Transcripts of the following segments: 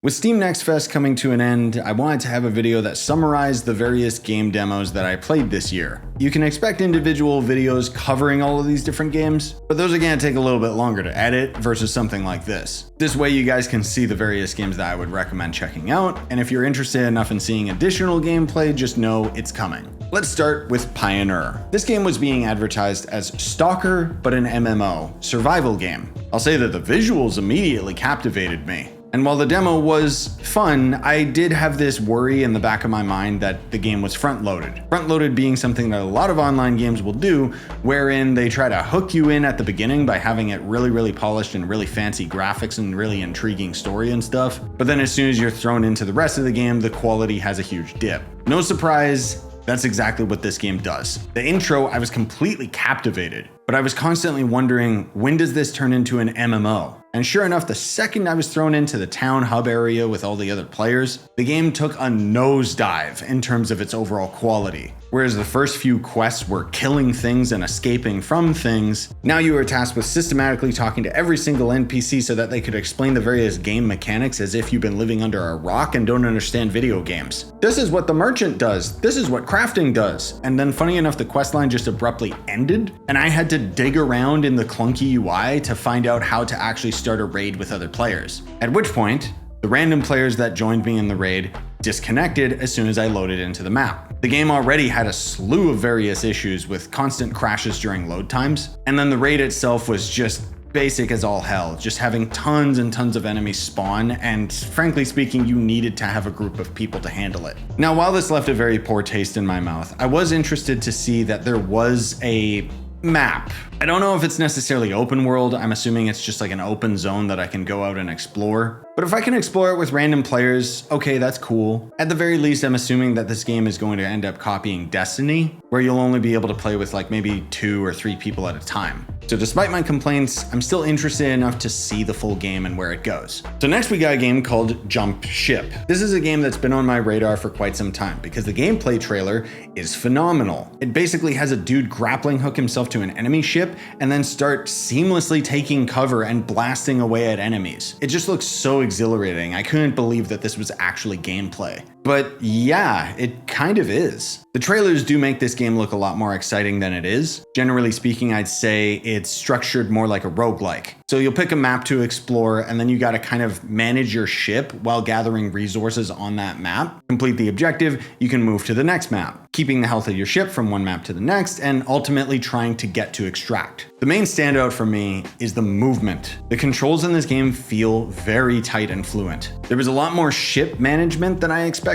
With Steam Next Fest coming to an end, I wanted to have a video that summarized the various game demos that I played this year. You can expect individual videos covering all of these different games, but those are going to take a little bit longer to edit versus something like this. This way you guys can see the various games that I would recommend checking out, and if you're interested enough in seeing additional gameplay, just know it's coming. Let's start with Pioner. This game was being advertised as Stalker, but an MMO, survival game. I'll say that the visuals immediately captivated me. And while the demo was fun, I did have this worry in the back of my mind that the game was front-loaded. Front-loaded being something that a lot of online games will do, wherein they try to hook you in at the beginning by having it really polished and really fancy graphics and really intriguing story and stuff. But then as soon as you're thrown into the rest of the game, the quality has a huge dip. No surprise, that's exactly what this game does. The intro, I was completely captivated, but I was constantly wondering, when does this turn into an MMO? And sure enough, the second I was thrown into the town hub area with all the other players, the game took a nosedive in terms of its overall quality. Whereas the first few quests were killing things and escaping from things, now you are tasked with systematically talking to every single NPC so that they could explain the various game mechanics as if you've been living under a rock and don't understand video games. This is what the merchant does. This is what crafting does. And then funny enough, the questline just abruptly ended, and I had to dig around in the clunky UI to find out how to actually start a raid with other players. At which point, the random players that joined me in the raid disconnected as soon as I loaded into the map. The game already had a slew of various issues with constant crashes during load times, and then the raid itself was just basic as all hell, just having tons and tons of enemies spawn, and frankly speaking, you needed to have a group of people to handle it. Now, while this left a very poor taste in my mouth, I was interested to see that there was a map. I don't know if it's necessarily open world. I'm assuming it's just like an open zone that I can go out and explore. But if I can explore it with random players, okay, that's cool. At the very least, I'm assuming that this game is going to end up copying Destiny, where you'll only be able to play with like maybe 2 or 3 people at a time. So despite my complaints, I'm still interested enough to see the full game and where it goes. So next we got a game called Jump Ship. This is a game that's been on my radar for quite some time because the gameplay trailer is phenomenal. It basically has a dude grappling hook himself to an enemy ship and then start seamlessly taking cover and blasting away at enemies. It just looks so exhilarating. I couldn't believe that this was actually gameplay. But yeah, it kind of is. The trailers do make this game look a lot more exciting than it is. Generally speaking, I'd say it's structured more like a roguelike. So you'll pick a map to explore, and then you gotta kind of manage your ship while gathering resources on that map. Complete the objective, you can move to the next map, keeping the health of your ship from one map to the next, and ultimately trying to get to extract. The main standout for me is the movement. The controls in this game feel very tight and fluent. There was a lot more ship management than I expected.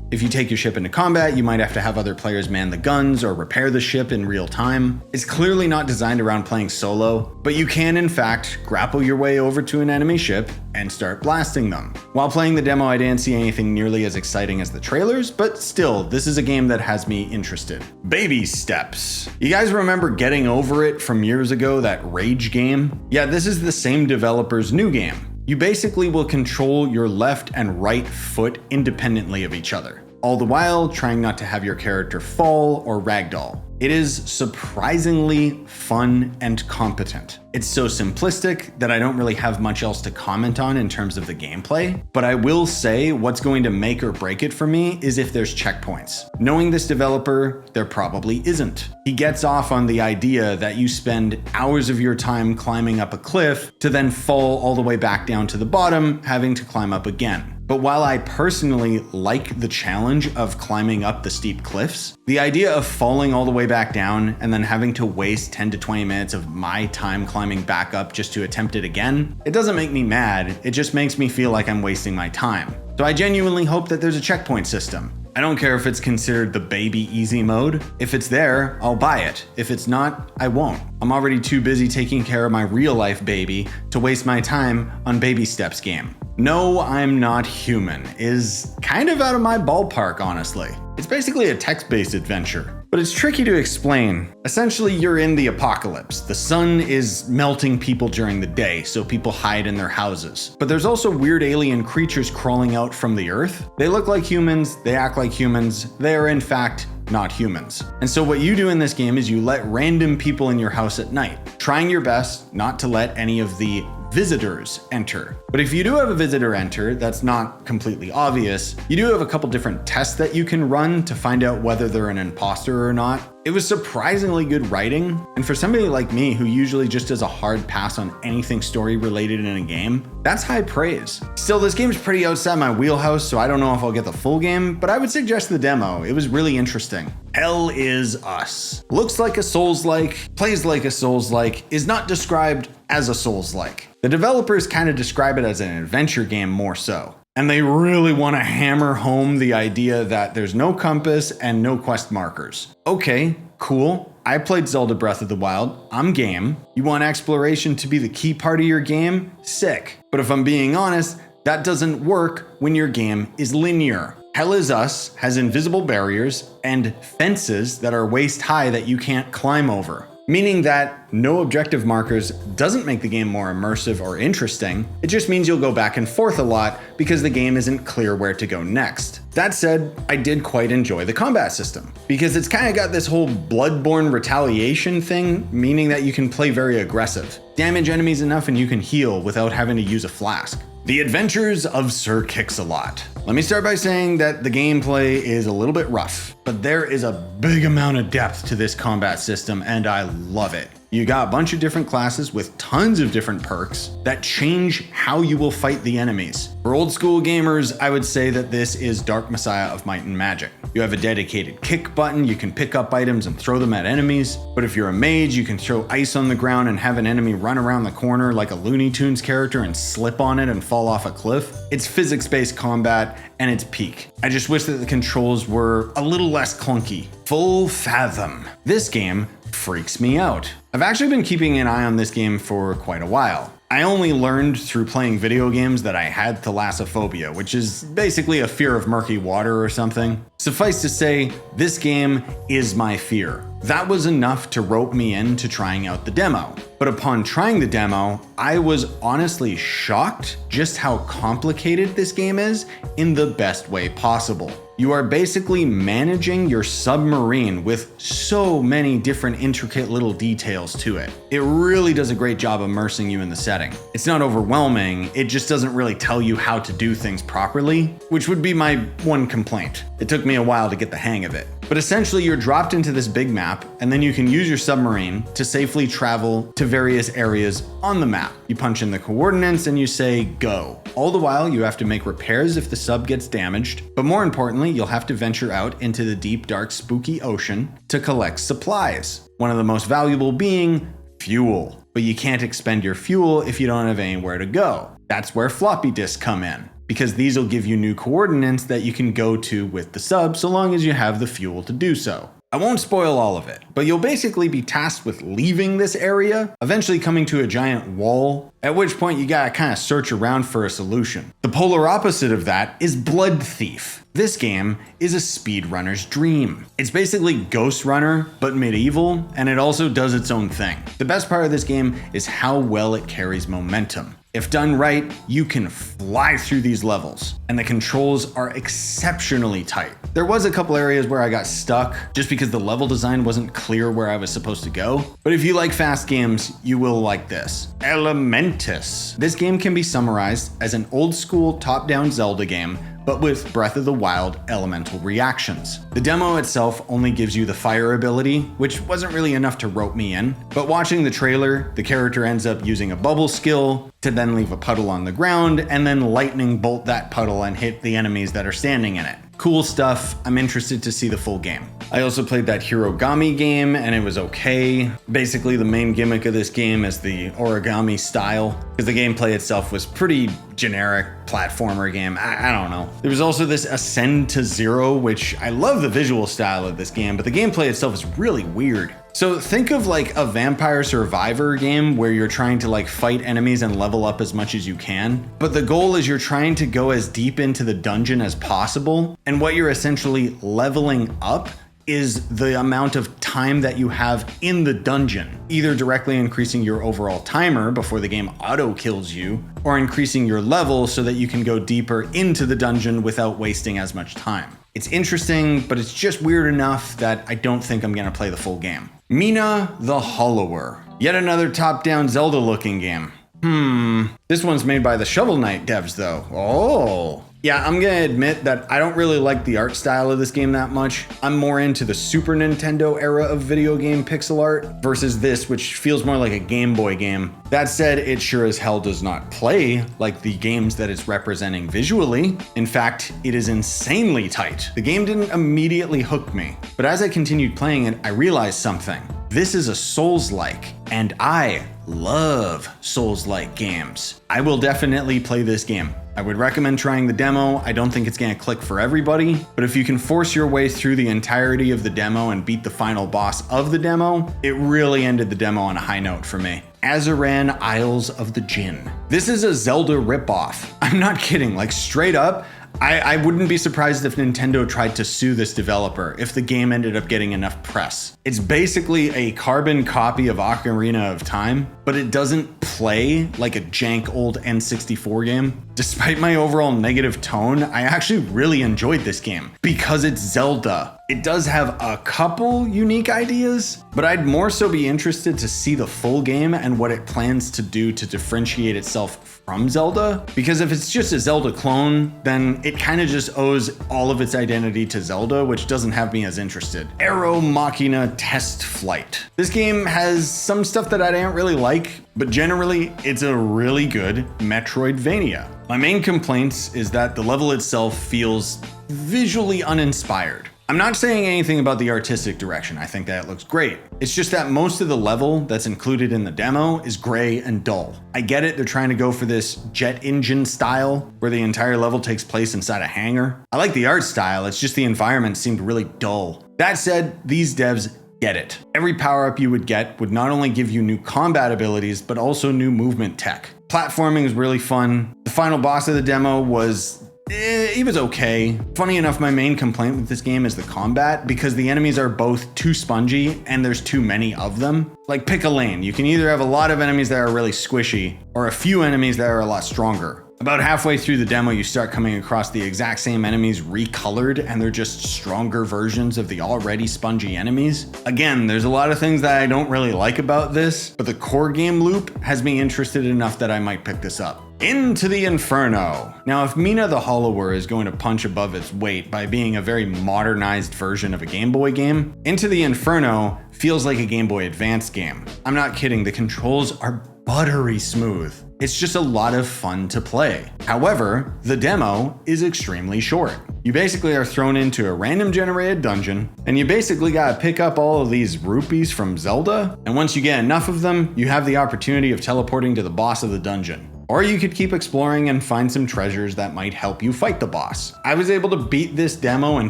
If you take your ship into combat, you might have to have other players man the guns or repair the ship in real time. It's clearly not designed around playing solo, but you can in fact grapple your way over to an enemy ship and start blasting them. While playing the demo, I didn't see anything nearly as exciting as the trailers, but still, this is a game that has me interested. Baby Steps. You guys remember Getting Over It from years ago, that Rage game? Yeah, this is the same developer's new game. You basically will control your left and right foot independently of each other, all the while trying not to have your character fall or ragdoll. It is surprisingly fun and competent. It's so simplistic that I don't really have much else to comment on in terms of the gameplay, but I will say what's going to make or break it for me is if there's checkpoints. Knowing this developer, there probably isn't. He gets off on the idea that you spend hours of your time climbing up a cliff to then fall all the way back down to the bottom, having to climb up again. But while I personally like the challenge of climbing up the steep cliffs, the idea of falling all the way back down and then having to waste 10 to 20 minutes of my time climbing back up just to attempt it again, it doesn't make me mad, it just makes me feel like I'm wasting my time. So I genuinely hope that there's a checkpoint system. I don't care if it's considered the baby easy mode. If it's there, I'll buy it. If it's not, I won't. I'm already too busy taking care of my real life baby to waste my time on Baby Steps game. No, I'm Not Human is kind of out of my ballpark, honestly. It's basically a text-based adventure, but it's tricky to explain. Essentially, you're in the apocalypse. The sun is melting people during the day, so people hide in their houses. But there's also weird alien creatures crawling out from the earth. They look like humans, they act like humans, they are in fact not humans. And so what you do in this game is you let random people in your house at night, trying your best not to let any of the visitors enter. But if you do have a visitor enter, that's not completely obvious. You do have a couple different tests that you can run to find out whether they're an imposter or not. It was surprisingly good writing, and for somebody like me who usually just does a hard pass on anything story related in a game, that's high praise. Still, this game's pretty outside my wheelhouse, so I don't know if I'll get the full game, but I would suggest the demo. It was really interesting. Hell is Us. Looks like a Souls-like, plays like a Souls-like, is not described as a Souls-like. The developers kind of describe it as an adventure game more so. And they really want to hammer home the idea that there's no compass and no quest markers. Okay, cool. I played Zelda Breath of the Wild. I'm game. You want exploration to be the key part of your game? Sick. But if I'm being honest, that doesn't work when your game is linear. Hell is Us has invisible barriers and fences that are waist high that you can't climb over. Meaning that no objective markers doesn't make the game more immersive or interesting, it just means you'll go back and forth a lot because the game isn't clear where to go next. That said, I did quite enjoy the combat system, because it's kind of got this whole Bloodborne retaliation thing, meaning that you can play very aggressive. Damage enemies enough and you can heal without having to use a flask. The Adventures of Sir Kicksalot. Let me start by saying that the gameplay is a little bit rough, but there is a big amount of depth to this combat system and I love it. You got a bunch of different classes with tons of different perks that change how you will fight the enemies. For old school gamers, I would say that this is Dark Messiah of Might and Magic. You have a dedicated kick button, you can pick up items and throw them at enemies, but if you're a mage, you can throw ice on the ground and have an enemy run around the corner like a Looney Tunes character and slip on it and fall off a cliff. It's physics-based combat and it's peak. I just wish that the controls were a little less clunky. Full Fathom. This game freaks me out. I've actually been keeping an eye on this game for quite a while. I only learned through playing video games that I had thalassophobia, which is basically a fear of murky water or something. Suffice to say, this game is my fear. That was enough to rope me into trying out the demo. But upon trying the demo, I was honestly shocked just how complicated this game is in the best way possible. You are basically managing your submarine with so many different intricate little details to it. It really does a great job immersing you in the setting. It's not overwhelming, it just doesn't really tell you how to do things properly, which would be my one complaint. It took me a while to get the hang of it. But essentially you're dropped into this big map and then you can use your submarine to safely travel to various areas on the map. You punch in the coordinates and you say go. All the while you have to make repairs if the sub gets damaged, but more importantly you'll have to venture out into the deep dark spooky ocean to collect supplies. One of the most valuable being fuel. But you can't expend your fuel if you don't have anywhere to go. That's where floppy disks come in, because these will give you new coordinates that you can go to with the sub so long as you have the fuel to do so. I won't spoil all of it, but you'll basically be tasked with leaving this area, eventually coming to a giant wall, at which point you gotta kind of search around for a solution. The polar opposite of that is Bloodthief. This game is a speedrunner's dream. It's basically Ghost Runner, but medieval, and it also does its own thing. The best part of this game is how well it carries momentum. If done right, you can fly through these levels, and the controls are exceptionally tight. There was a couple areas where I got stuck just because the level design wasn't clear where I was supposed to go, but if you like fast games, you will like this. Elementallis. This game can be summarized as an old school top-down Zelda game, but with Breath of the Wild elemental reactions. The demo itself only gives you the fire ability, which wasn't really enough to rope me in, but watching the trailer, the character ends up using a bubble skill to then leave a puddle on the ground and then lightning bolt that puddle and hit the enemies that are standing in it. Cool stuff. I'm interested to see the full game. I also played that Hirogami game and it was okay. Basically the main gimmick of this game is the origami style, because the gameplay itself was pretty generic platformer game. I don't know. There was also this Ascend to Zero, which I love the visual style of this game, but the gameplay itself is really weird. So think of like a Vampire Survivor game where you're trying to like fight enemies and level up as much as you can, but the goal is you're trying to go as deep into the dungeon as possible, and what you're essentially leveling up is the amount of time that you have in the dungeon, either directly increasing your overall timer before the game auto kills you, or increasing your level so that you can go deeper into the dungeon without wasting as much time. It's interesting, but it's just weird enough that I don't think I'm gonna play the full game. Mina the Hollower. Yet another top-down Zelda-looking game. This one's made by the Shovel Knight devs though. Oh. Yeah, I'm gonna admit that I don't really like the art style of this game that much. I'm more into the Super Nintendo era of video game pixel art versus this, which feels more like a Game Boy game. That said, it sure as hell does not play like the games that it's representing visually. In fact, it is insanely tight. The game didn't immediately hook me, but as I continued playing it, I realized something. This is a Souls-like, and I love Souls-like games. I will definitely play this game. I would recommend trying the demo. I don't think it's gonna click for everybody, but if you can force your way through the entirety of the demo and beat the final boss of the demo, it really ended the demo on a high note for me. Azaran Isles of the Jinn. This is a Zelda ripoff. I'm not kidding, like straight up. I wouldn't be surprised if Nintendo tried to sue this developer if the game ended up getting enough press. It's basically a carbon copy of Ocarina of Time, but it doesn't play like a jank old N64 game. Despite my overall negative tone, I actually really enjoyed this game because it's Zelda. It does have a couple unique ideas, but I'd more so be interested to see the full game and what it plans to do to differentiate itself from Zelda. Because if it's just a Zelda clone, then it kind of just owes all of its identity to Zelda, which doesn't have me as interested. Aeromachina Test-Flight. This game has some stuff that I didn't really like, but generally it's a really good Metroidvania. My main complaints is that the level itself feels visually uninspired. I'm not saying anything about the artistic direction. I think that it looks great. It's just that most of the level that's included in the demo is gray and dull. I get it, they're trying to go for this jet engine style where the entire level takes place inside a hangar. I like the art style, it's just the environment seemed really dull. That said, these devs get it. Every power-up you would get would not only give you new combat abilities, but also new movement tech. Platforming is really fun. The final boss of the demo was he was okay. Funny enough, my main complaint with this game is the combat because the enemies are both too spongy and there's too many of them. Like pick a lane. You can either have a lot of enemies that are really squishy or a few enemies that are a lot stronger. About halfway through the demo, you start coming across the exact same enemies recolored and they're just stronger versions of the already spongy enemies. Again, there's a lot of things that I don't really like about this, but the core game loop has me interested enough that I might pick this up. Into the Inferno. Now, if Mina the Hollower is going to punch above its weight by being a very modernized version of a Game Boy game, Into the Inferno feels like a Game Boy Advance game. I'm not kidding, the controls are buttery smooth. It's just a lot of fun to play. However, the demo is extremely short. You basically are thrown into a random generated dungeon, and you basically gotta pick up all of these rupees from Zelda, and once you get enough of them, you have the opportunity of teleporting to the boss of the dungeon. Or you could keep exploring and find some treasures that might help you fight the boss. I was able to beat this demo in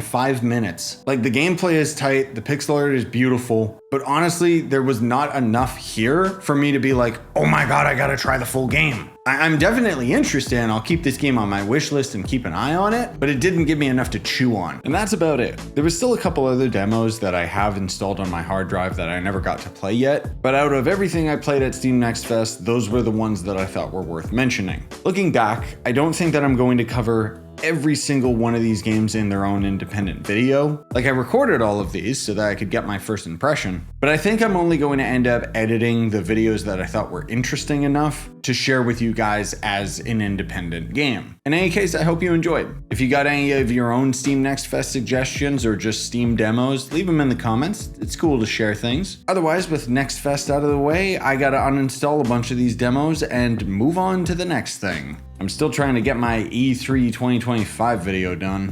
5 minutes. Like, the gameplay is tight, the pixel art is beautiful, but honestly, there was not enough here for me to be like, oh my god, I gotta try the full game. I'm definitely interested and I'll keep this game on my wish list and keep an eye on it, but it didn't give me enough to chew on. And that's about it. There was still a couple other demos that I have installed on my hard drive that I never got to play yet, but out of everything I played at Steam Next Fest, those were the ones that I thought were worth mentioning. Looking back, I don't think that I'm going to cover every single one of these games in their own independent video. Like, I recorded all of these so that I could get my first impression, but I think I'm only going to end up editing the videos that I thought were interesting enough to share with you guys as an independent game. In any case, I hope you enjoyed. If you got any of your own Steam Next Fest suggestions or just Steam demos, leave them in the comments. It's cool to share things. Otherwise, with Next Fest out of the way, I gotta uninstall a bunch of these demos and move on to the next thing. I'm still trying to get my E3 2025 video done.